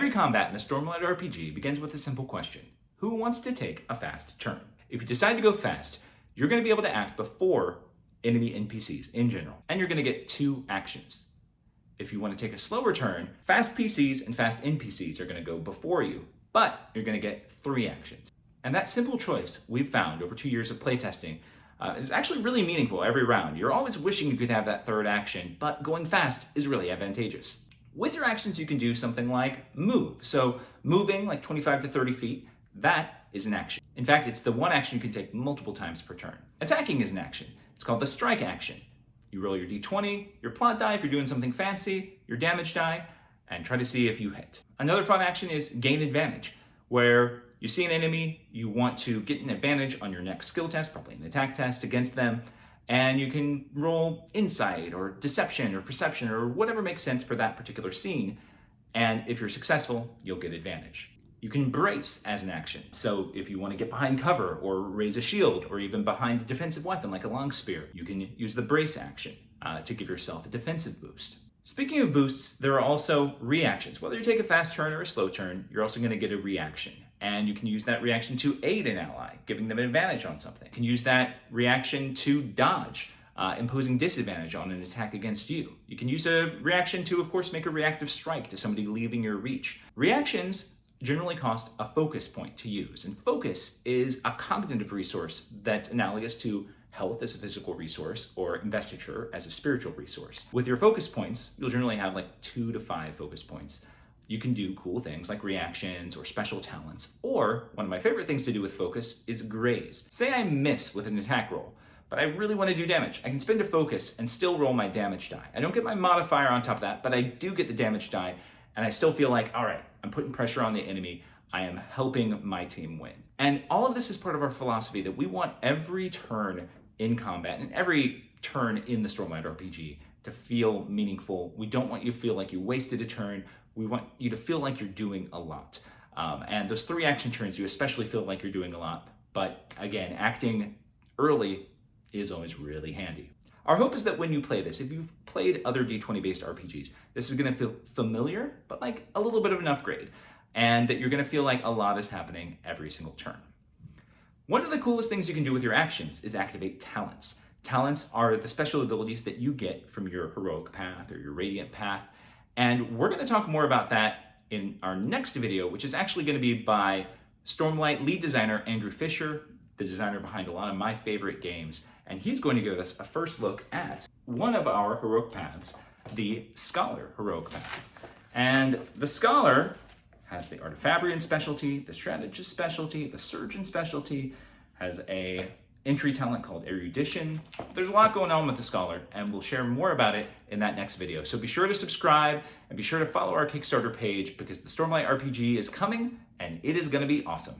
Every combat in the Stormlight RPG begins with a simple question. Who wants to take a fast turn? If you decide to go fast, you're going to be able to act before enemy NPCs in general, and you're going to get 2 actions. If you want to take a slower turn, fast PCs and fast NPCs are going to go before you, but you're going to get 3 actions. And that simple choice we've found over 2 years of playtesting is actually really meaningful every round. You're always wishing you could have that 3rd action, but going fast is really advantageous. With your actions, you can do something like move. So moving like 25 to 30 feet, that is an action. In fact, it's the one action you can take multiple times per turn. Attacking is an action. It's called the strike action. You roll your d20, your plot die if you're doing something fancy, your damage die, and try to see if you hit. Another fun action is gain advantage, where you see an enemy, you want to get an advantage on your next skill test, probably an attack test against them, and you can roll insight or deception or perception or whatever makes sense for that particular scene, and if you're successful, you'll get advantage. You can brace as an action. So if you want to get behind cover or raise a shield or even behind a defensive weapon like a long spear, you can use the brace action to give yourself a defensive boost. Speaking of boosts, there are also reactions. Whether you take a fast turn or a slow turn, you're also going to get a reaction. And you can use that reaction to aid an ally, giving them an advantage on something. You can use that reaction to dodge, imposing disadvantage on an attack against you. You can use a reaction to, of course, make a reactive strike to somebody leaving your reach. Reactions generally cost a focus point to use, and focus is a cognitive resource that's analogous to health as a physical resource or investiture as a spiritual resource. With your focus points, you'll generally have like 2 to 5 focus points. You can do cool things like reactions or special talents, or one of my favorite things to do with focus is graze. Say I miss with an attack roll, but I really want to do damage. I can spend a focus and still roll my damage die. I don't get my modifier on top of that, but I do get the damage die, and I still feel like, all right, I'm putting pressure on the enemy. I am helping my team win. And all of this is part of our philosophy that we want every turn in combat and every turn in the Stormlight RPG to feel meaningful. We don't want you to feel like you wasted a turn. We want you to feel like you're doing a lot. And those 3 action turns, you especially feel like you're doing a lot. But again, acting early is always really handy. Our hope is that when you play this, if you've played other D20-based RPGs, this is going to feel familiar, but like a little bit of an upgrade, and that you're going to feel like a lot is happening every single turn. One of the coolest things you can do with your actions is activate talents. Talents are the special abilities that you get from your heroic path or your radiant path, and we're going to talk more about that in our next video, which is actually going to be by Stormlight lead designer Andrew Fisher, the designer behind a lot of my favorite games, and he's going to give us a first look at one of our heroic paths, the Scholar heroic path. And the Scholar has the Artifabrian specialty, the Strategist specialty, the Surgeon specialty, has a entry talent called Erudition. There's a lot going on with the Scholar, and we'll share more about it in that next video. So be sure to subscribe and be sure to follow our Kickstarter page because the Stormlight RPG is coming and it is going to be awesome.